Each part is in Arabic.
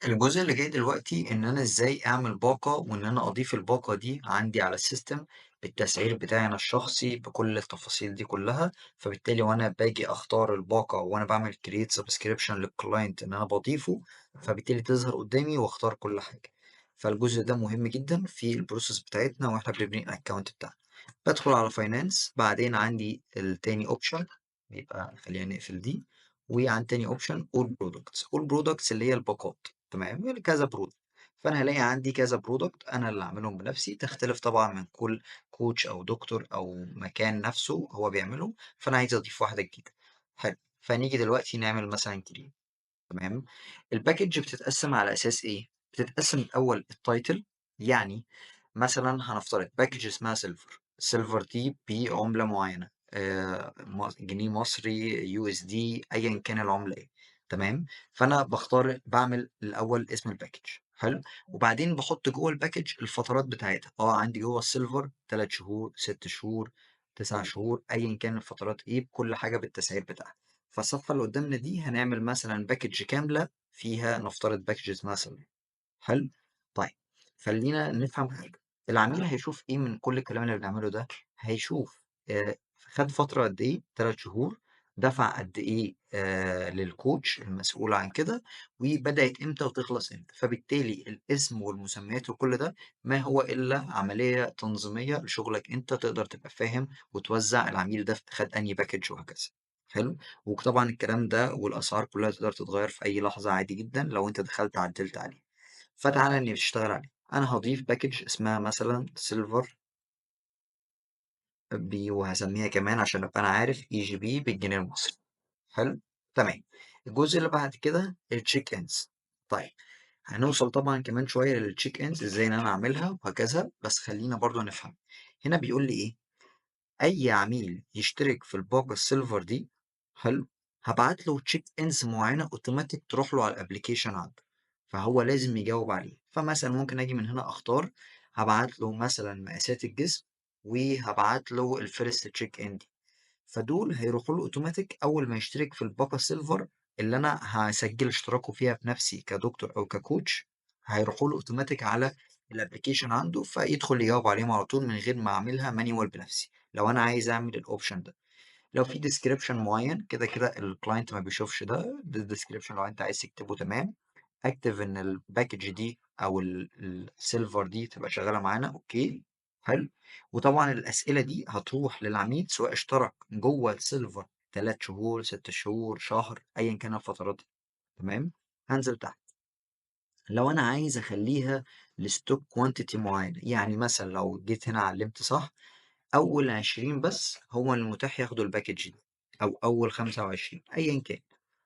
الجزء اللي جاي دلوقتي إن أنا إزاي أعمل باقة وإن أنا أضيف الباقة دي عندي على السيستم بالتسعير بتاعي أنا الشخصي بكل التفاصيل دي كلها. فبالتالي وأنا باجي أختار الباقة وأنا بعمل create subscription للكلاينت إن أنا بضيفه، فبالتالي تظهر قدامي وأختار كل حاجة. فالجزء ده مهم جدا في البروسيس بتاعتنا وإحنا بنبني الأكونت بتاعنا. بدخل على فاينانس، بعدين عندي التاني اوبشن، يبقى خلينا نقفل دي. وعند تاني اوبشن اول برودكتس اللي هي الباقات. تمام، يعني كذا برودكت. فانا هلاقي عندي كذا برودكت انا اللي عاملهم بنفسي، تختلف طبعا من كل كوتش او دكتور او مكان نفسه هو بيعمله. فانا عايز اضيف واحده جديده. حلو، فنيجي دلوقتي نعمل مثلا كريم. تمام. الباكج بتتقسم على اساس ايه؟ بتتقسم الاول التايتل. يعني مثلا هنفترض باكج اسمها سيلفر. السيلفر دي بعمله معينه، جنيه مصري، يو اس دي، ايا كان العمله ايه. تمام. فانا بختار بعمل الاول اسم الباكج. حلو. وبعدين بحط جوه الباكج الفترات بتاعتها. عندي جوه السيلفر 3 شهور، 6 شهور، 9 شهور، ايا كان الفترات ايه، بكل حاجه بالتسعير بتاعها. فالصفحة اللي قدامنا دي هنعمل مثلا باكج كاملة فيها نفترض باكجز مثلا. حلو. طيب، خلينا نفهم حاجة. العميل هيشوف ايه من كل الكلام اللي بنعمله ده؟ هيشوف خد فترة قد ايه، 3 شهور، دفع قد ايه للكوتش المسؤول عن كده، وبدأت امتى وتخلص امتى. فبالتالي الاسم والمسميات وكل ده ما هو إلا عملية تنظيمية لشغلك، انت تقدر تبقى فاهم وتوزع العميل ده خد انهي باكج وهكذا. حلو. وطبعا الكلام ده والأسعار كلها تقدر تتغير في أي لحظة عادي جدا لو انت دخلت عدلت عليه. فتعالى إني بتشتغل عليه. أنا هضيف باكج اسمها مثلا سيلفر بي، وهسميها كمان عشان أبقى أنا عارف اي جي بي بالجنيه المصري. حلو. تمام. الجزء اللي بعد كده التشيك انز. طيب، هنوصل طبعا كمان شوية للتشيك انز ازاي ان انا اعملها وهكذا، بس خلينا برضو نفهم. هنا بيقول لي ايه؟ اي عميل يشترك في الباقة السيلفر دي، حلو، هبعت له تشيك انز معينة اوتوماتيك تروح له على الابليكيشن عنده، فهو لازم يجاوب عليه. فمثلا ممكن اجي من هنا اختار، هبعت له مثلا مقاسات الجسم، وهبعت له الفيرست تشيك ان دي. فدول هيروحوا له اوتوماتيك اول ما يشترك في الباقة سيلفر اللي انا هسجل اشتراكه فيها بنفسي كدكتور او ككوتش. هيروحوا له اوتوماتيك على الابليكيشن عنده، فيدخل يجاوب عليهم على طول من غير ما اعملها مانيوال بنفسي لو انا عايز اعمل الاوبشن ده. لو في ديسكريبشن معين، كده كده الكلاينت ما بيشوفش ده الديسكريبشن. لو انت عايز تكتبه تمام، اكتب ان الباكج دي او السيلفر دي تبقى شغاله معانا. اوكي. حلو. وطبعا الاسئله دي هتروح للعميل سواء اشترك جوه السيلفر 3 شهور، 6 شهور، شهر، ايا كان الفترات دي. تمام. هنزل تحت. لو انا عايز اخليها لستوك كوانتيتي معينه، يعني مثلا لو جيت هنا علمت صح، اول 20 بس هو المتاح ياخدوا الباكج دي، او اول 25 ايا كان.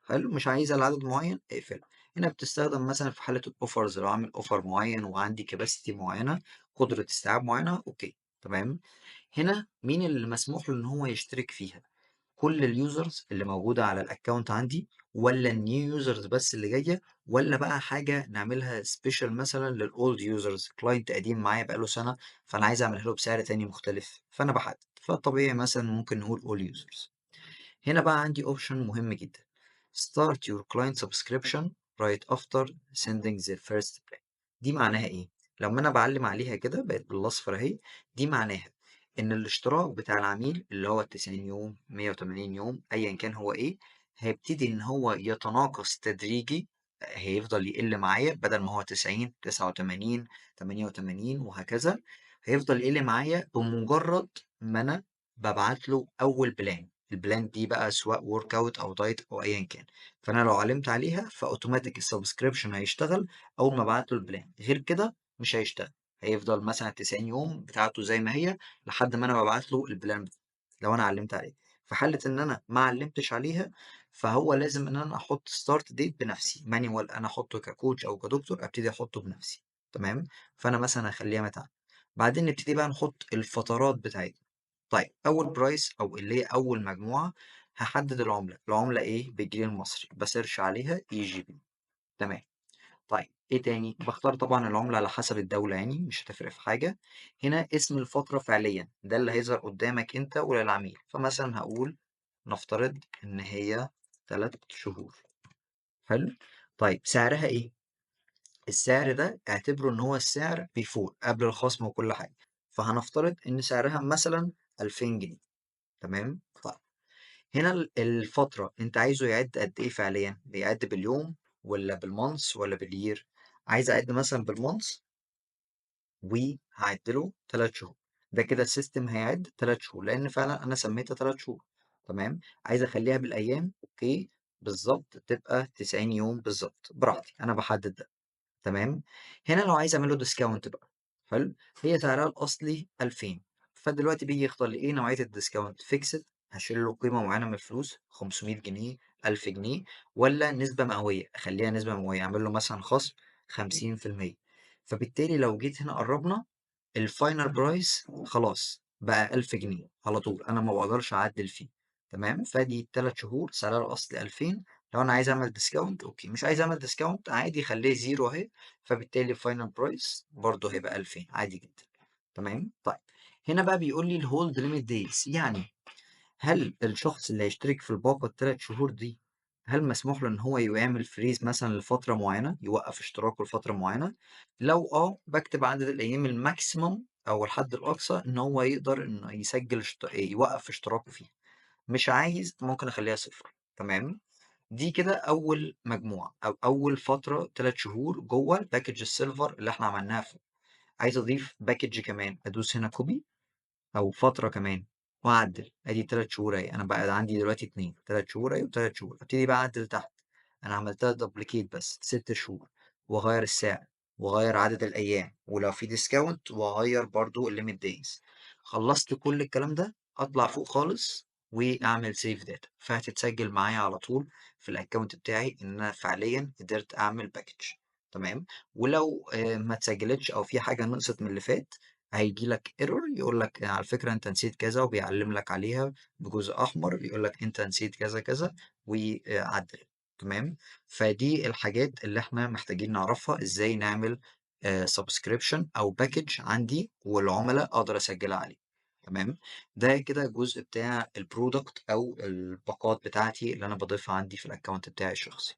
حلو. مش عايزة لعدد معين اقفل. هنا بتستخدم مثلا في حالة الاوفرز، لو عامل اوفر معين وعندي كباسيتي معينة، قدرة استيعاب معينة. اوكي. تمام. هنا مين اللي مسموح له ان هو يشترك فيها؟ كل اليوزرز اللي موجودة على الاكونت عندي، ولا النيو يوزرز بس اللي جاية، ولا بقى حاجة نعملها سبيشال مثلا للاولد يوزرز، كلاينت قديم معايا بقاله سنة فانا عايز اعملها له بسعر تاني مختلف. فانا بحدد، فطبيعي مثلا ممكن نقول all users. هنا بقى عندي اوبشن مهم جدا: start your client subscription right after sending the first plan. دي معناها ايه؟ لما انا بعلم عليها كده بقت بالاصفر اهي. دي معناها ان الاشتراك بتاع العميل اللي هو 90 يوم، 180 يوم، ايا كان هو ايه، هيبتدي ان هو يتناقص تدريجي. هيفضل يقل معايا، بدل ما هو 90، 89، 88 وهكذا، هيفضل يقل معايا بمجرد ما انا ببعت له اول بلان. البلان دي بقى سواء ورك اوت او دايت او ايا كان. فانا لو علمت عليها فاوتوماتيك السبسكريبشن هيشتغل اول ما ابعت له البلان، غير كده مش هيشتغل. هيفضل مثلا 90 يوم بتاعته زي ما هي لحد ما انا ببعت له البلان بتاعته لو انا علمت عليه. في حالة ان انا ما علمتش عليها، فهو لازم ان انا احط ستارت ديت بنفسي مانيوال، انا احطه ككوتش او كدكتور ابتدي احطه بنفسي. تمام. فانا مثلا هخليها متى. بعدين نبتدي بقى نحط الفترات بتاعتنا. طيب، أول برايس أو اللي هي أول مجموعة، هحدد العملة إيه بالجنيه المصري، بسيرش عليها اي جي بي. تمام. طيب، إيه تاني؟ بختار طبعا العملة على حسب الدولة، يعني مش هتفرق في حاجة. هنا اسم الفترة فعليا ده اللي هيظهر قدامك أنت وللعميل. فمثلا هقول نفترض إن هي 3 شهور. حلو. طيب، سعرها إيه؟ السعر ده اعتبره إن هو السعر before قبل الخصم وكل حاجة، فهنفترض إن سعرها مثلًا 2000 جنيه. تمام؟ طيب هنا الفترة أنت عايزه يعِد قد إيه فعليًا؟ بيعِد باليوم والّا بالmonths والّا بالyear؟ عايز أعِد مثلًا بالmonths وهاعِد له 3 شهور، ده كده السيستم هيعِد 3 شهور، لإن فعلًا أنا سميتها 3 شهور. تمام؟ عايز أخلّيها بالأيام، أوكي، بالضبط تبقى 90 يوم بالضبط، براحتي، أنا باحدد ده. تمام، هنا لو عايز أعمل له discount بقى، حلو، هي سعرها الأصلي 2000، فدلوقتي بييجي يختار لي إيه نوعية الdiscount fixed، هاشيل له قيمة معينة من الفلوس 500 جنيه، 1000 جنيه، والّا نسبة مئوية، أخلّيها نسبة مئوية، أعمل له مثلًا خصم 50%. فبالتالي لو جيت هنا قرّبنا الfinal price خلاص بقى 1000 جنيه على طول، أنا ما باقدرش أعدّل فيه. تمام، فادي 3 شهور سعرها الأصلي 2000، لو أنا عايز أعمل discount أوكي، مش عايز أعمل discount عادي خلّيه 0 أهي، فبالتالي الfinal price برضه هيبقى 2000 عادي جدًا. تمام، طيب هنا بقى بيقول لي الhold limit days، يعني هل الشخص اللي هيشترك في الباقة ال3 شهور دي، هل مسموح له إن هو يعمل freeze مثلًا لفترة معينة، يوقّف اشتراكه لفترة معينة؟ لو باكتب عدد الأيام الmaximum أو الحد الأقصى إن هو يقدر إنه يسجّل يوقّف اشتراكه فيها، مش عايز ممكن أخلّيها 0. تمام، دي كده أول مجموعة أو أول فترة 3 شهور جوّه الpackage الsilver اللي إحنا عملناها فوق. عايز أضيف package كمان، أدوس هنا copy أو فترة كمان وأعدّل، أدي 3 شهور أهي، أنا بقى عندي دلوقتي 2، 3 شهور أهي و3 شهور، أبتدي بقى أعدّل تحت، أنا عملتها duplicate بس 6 شهور، وأغيّر السعر، وأغيّر عدد الأيام، ولو في discount وأغيّر برضه الlimit days. خلّصت كل الكلام ده، أطلع فوق خالص وأعمل save data، فهتتسجل معايا على طول في الaccount بتاعي إن أنا فعليًا قدرت أعمل package. تمام، ولو ما اتسجلتش أو في حاجة نقصت من اللي فات هييجي لك error يقول لك على فكرة أنت نسيت كذا، وبيعلّم لك عليها بجزء أحمر بيقول لك أنت نسيت كذا، كذا، وعدّل. تمام، فدي الحاجات اللي إحنا محتاجين نعرفها إزاي نعمل subscription أو package عندي والعُملا أقدر أسجّلها عليه. تمام، ده كده الجزء بتاع الproduct أو الباقات بتاعتي اللي أنا باضيفها عندي في الaccount بتاعي الشخصي.